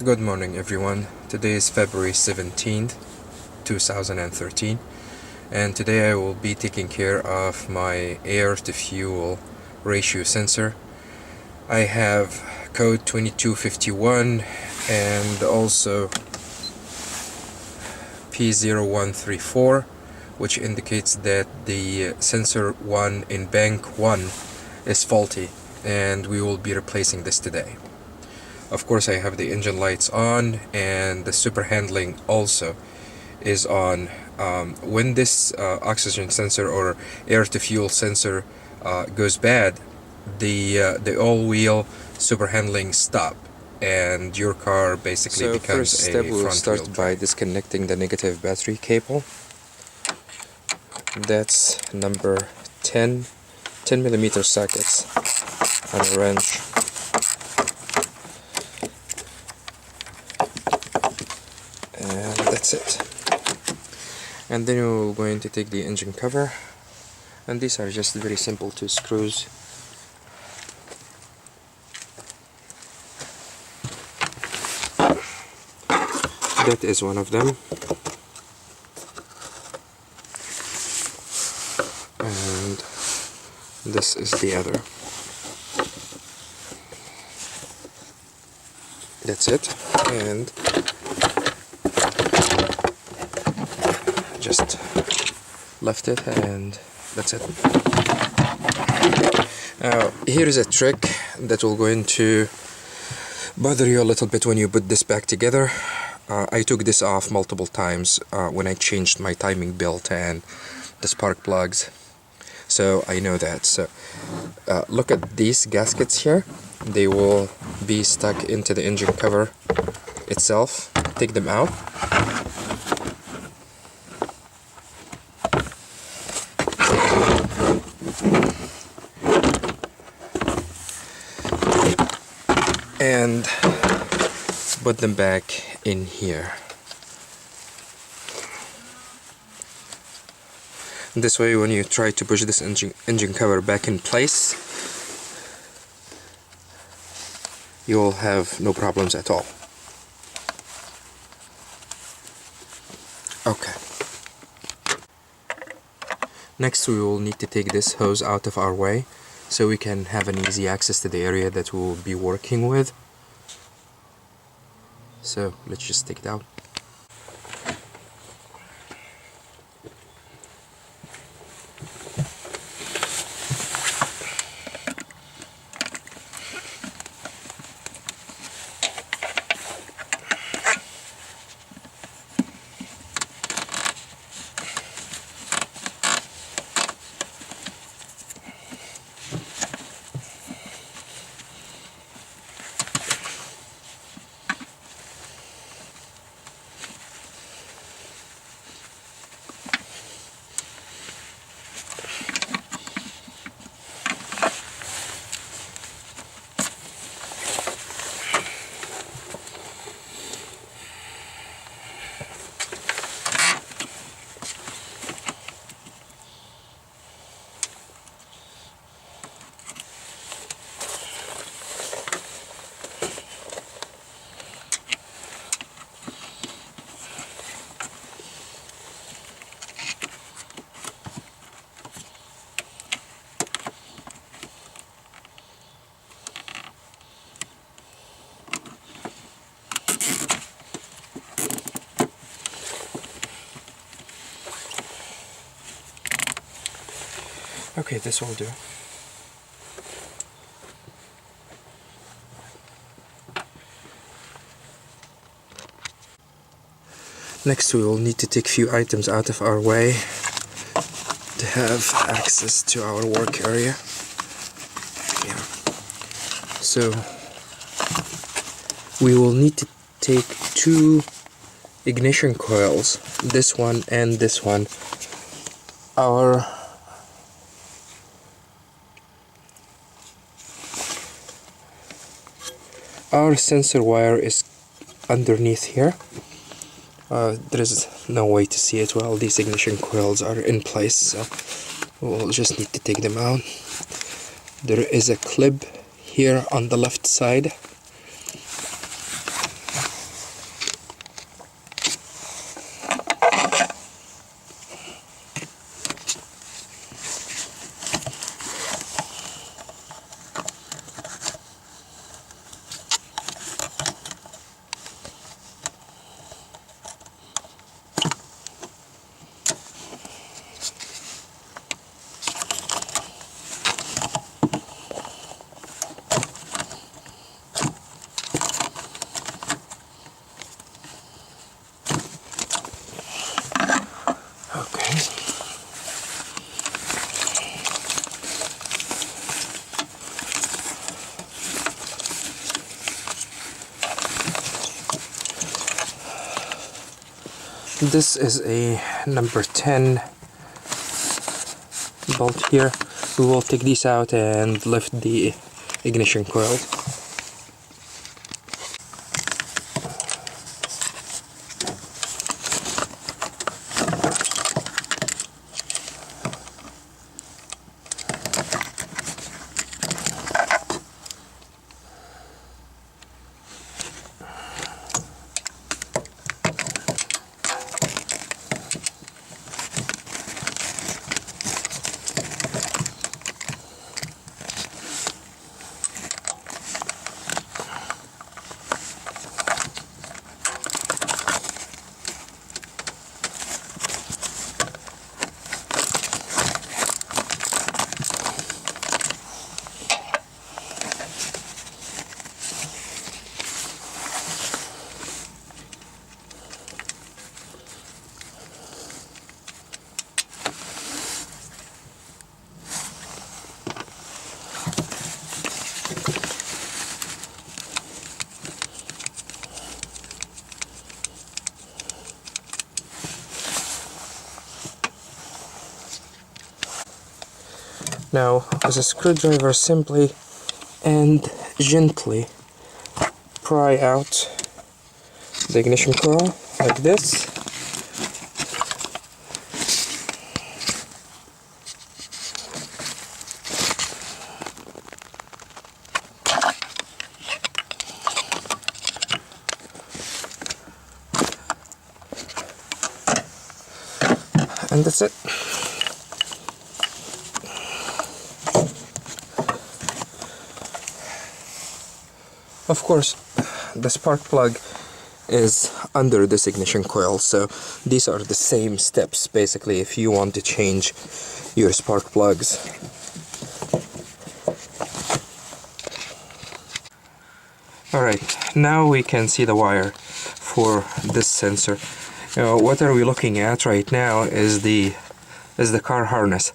Good morning everyone. Today is February 17th, 2013, and today I will be taking care of my air to fuel ratio sensor. I have code 2251 and also P0134, which indicates that the sensor 1 in bank 1 is faulty, and we will be replacing this today. Of course, I have the engine lights on and the super handling also is on. When this oxygen sensor or air to fuel sensor goes bad, the all-wheel super handling stop and your car basically becomes a front-wheel drive. So first step, we'll start by disconnecting the negative battery cable. That's number 10 millimeter sockets on a wrench. And that's it. And then we're going to take the engine cover, and these are just very simple 2 screws. That is one of them, and this is the other. That's it. And just left it, and that's it. Now here is a trick that will going to bother you a little bit when you put this back together. I took this off multiple times when I changed my timing belt and the spark plugs, so I know that. So look at these gaskets here. They will be stuck into the engine cover itself. Take them out. And put them back in here. This way, when you try to push this engine cover back in place, you will have no problems at all. Okay. Next, we will need to take this hose out of our way so we can have an easy access to the area that we will be working with. So let's just take it out. Okay, this will do. Next, we will need to take a few items out of our way to have access to our work area. Yeah. So, we will need to take 2 ignition coils, this one and this one. Our sensor wire is underneath here. There is no way to see it while these ignition coils are in place, so we'll just need to take them out. There is a clip here on the left side. This is a number 10 bolt here. We will take these out and lift the ignition coil. Now, with a screwdriver, simply and gently pry out the ignition coil like this. And that's it. Of course, the spark plug is under this ignition coil, so these are the same steps basically if you want to change your spark plugs. Alright, now we can see the wire for this sensor. What are we looking at right now is the car harness.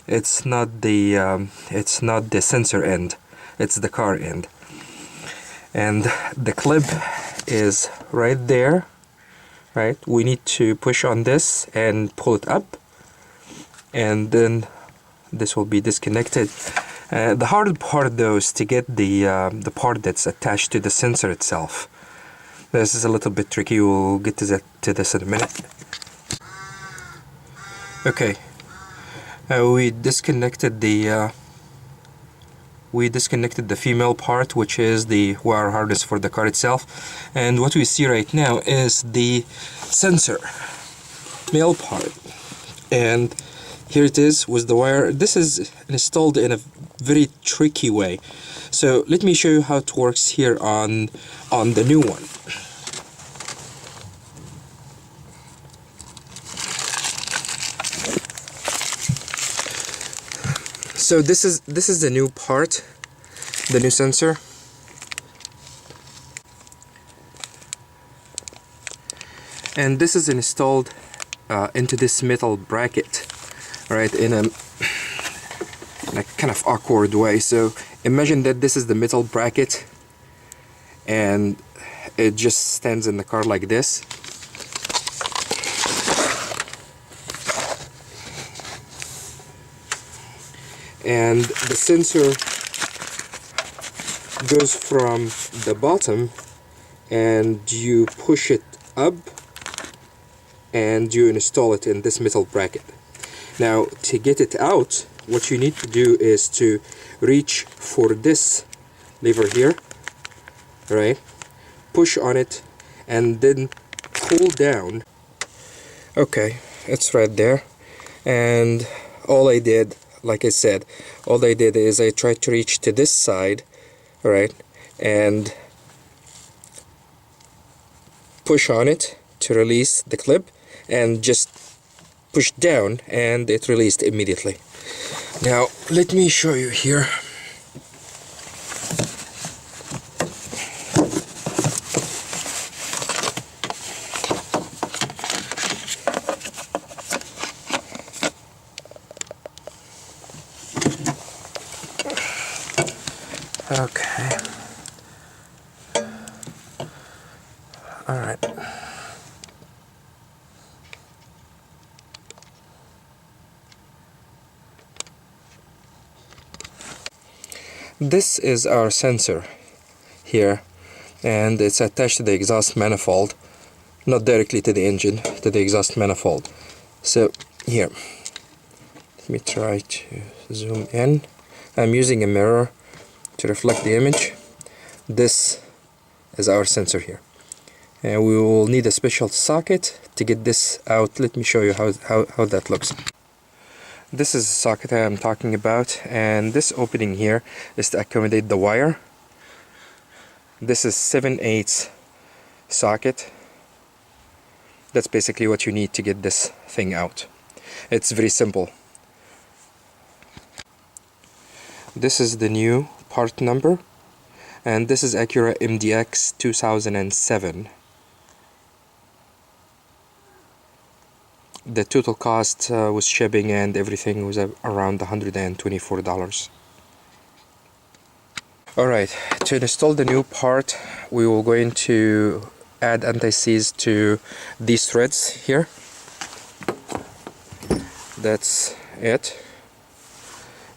It's not the sensor end, it's the car end. And the clip is right there, right? We need to push on this and pull it up, and then this will be disconnected. The hard part though is to get the part that's attached to the sensor itself. This is a little bit tricky. We'll get to this in a minute. Okay, we disconnected the female part, which is the wire harness for the car itself, and what we see right now is the sensor male part, and here it is with the wire. This is installed in a very tricky way, so let me show you how it works here on the new one. So this is the new part, the new sensor. And this is installed into this metal bracket, right, in a kind of awkward way. So imagine that this is the metal bracket and it just stands in the car like this. And the sensor goes from the bottom and you push it up and you install it in this metal bracket. Now to get it out, what you need to do is to reach for this lever here, right? Push on it and then pull down. Okay, it's right there. And all I did, like I said, all I did is I tried to reach to this side, right, and push on it to release the clip, and just push down and it released immediately. Now let me show you here. Okay. All right. This is our sensor here, and it's attached to the exhaust manifold, not directly to the engine, to the exhaust manifold. So here, let me try to zoom in. I'm using a mirror to reflect the image. This is our sensor here, and we will need a special socket to get this out. Let me show you how that looks. This is the socket I'm talking about, and this opening here is to accommodate the wire. This is 7/8 socket. That's basically what you need to get this thing out. It's very simple. This is the new part number, and this is Acura MDX 2007. The total cost with shipping and everything was around $124. Alright, to install the new part, we will going to add anti-seize to these threads here. That's it.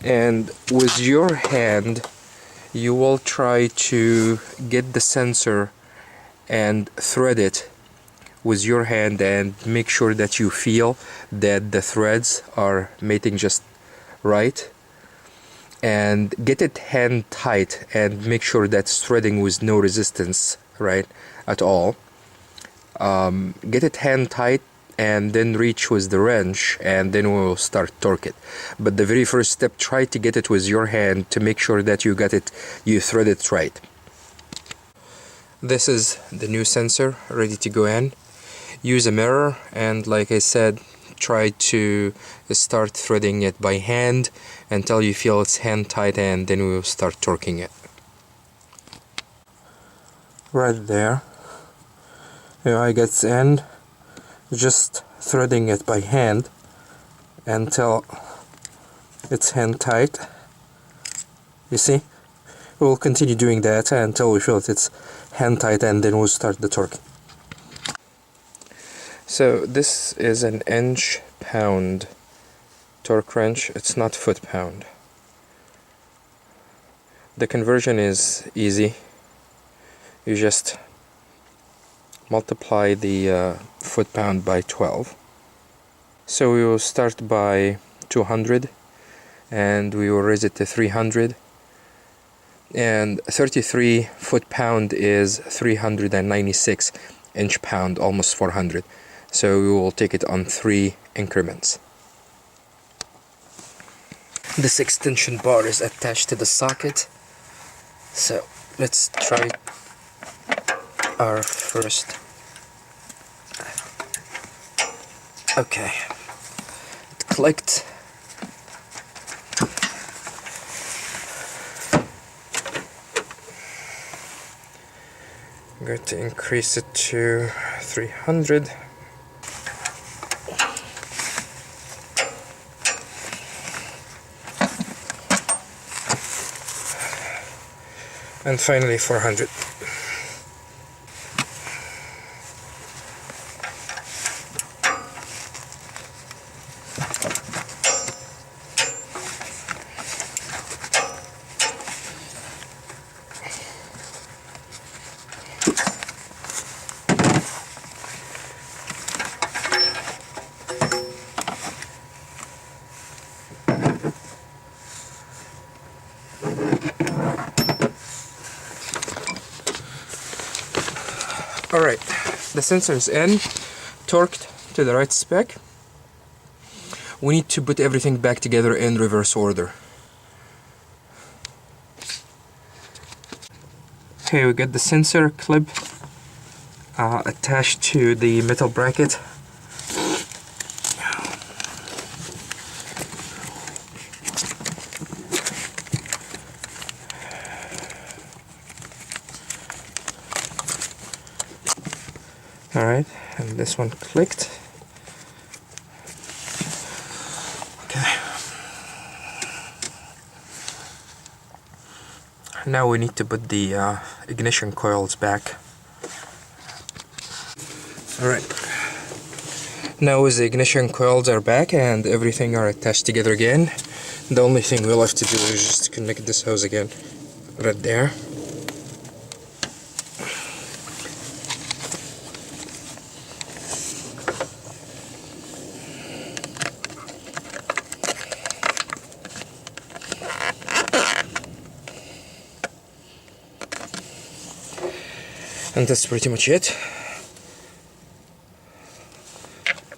And with your hand, you will try to get the sensor and thread it with your hand, and make sure that you feel that the threads are mating just right, and get it hand tight and make sure that it's threading with no resistance, right, at all. Get it hand tight and then reach with the wrench, and then we'll start torque it. But the very first step, try to get it with your hand to make sure that you thread it right. This is the new sensor ready to go in. Use a mirror, and like I said, try to start threading it by hand until you feel it's hand tight, and then we will start torquing it. Right there. Here I get in, just threading it by hand until it's hand tight. You see? We'll continue doing that until we feel that it's hand tight, and then we'll start the torque. So this is an inch-pound torque wrench. It's not foot-pound. The conversion is easy. You just multiply the foot-pound by 12. So we will start by 200, and we will raise it to 300. And 33 foot-pound is 396 inch-pound, almost 400. So we will take it on 3 increments. This extension bar is attached to the socket. So let's try our first. Okay, it clicked. I'm going to increase it to 300. And finally 400. Alright, the sensor is in, torqued to the right spec. We need to put everything back together in reverse order. Okay, we got the sensor clip attached to the metal bracket. Alright, and this one clicked. Okay. Now we need to put the ignition coils back. Alright. Now the ignition coils are back and everything are attached together again. The only thing we'll have to do is just connect this hose again, right there. And that's pretty much it.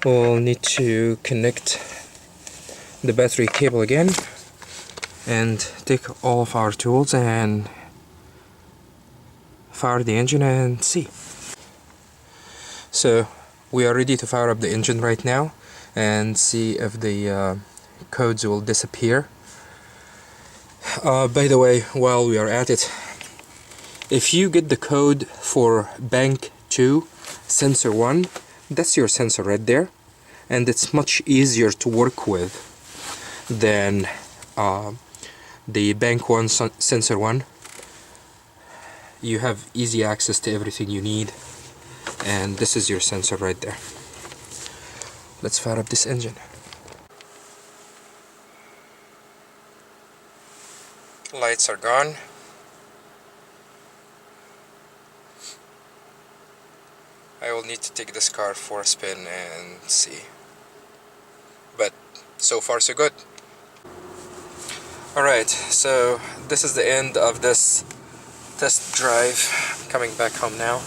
We'll need to connect the battery cable again and take all of our tools and fire the engine and see. So we are ready to fire up the engine right now and see if the codes will disappear. By the way, while we are at it, if you get the code for bank 2 sensor 1, that's your sensor right there, and it's much easier to work with than the bank 1 sensor 1. You have easy access to everything you need, and this is your sensor right there. Let's fire up this engine. Lights are gone. I will need to take this car for a spin and see. But so far so good. Alright, so this is the end of this test drive. I'm coming back home now.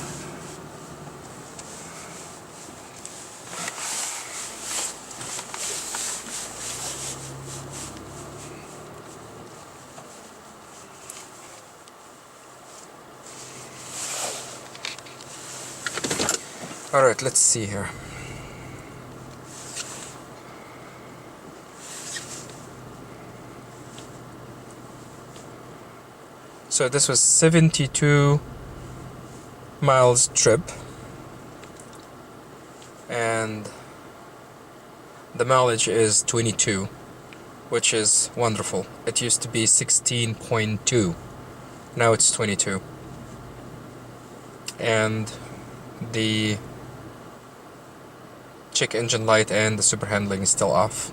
Alright, let's see here. So this was 72 miles trip, and the mileage is 22, which is wonderful. It used to be 16.2, now it's 22, and the check engine light and the super handling is still off.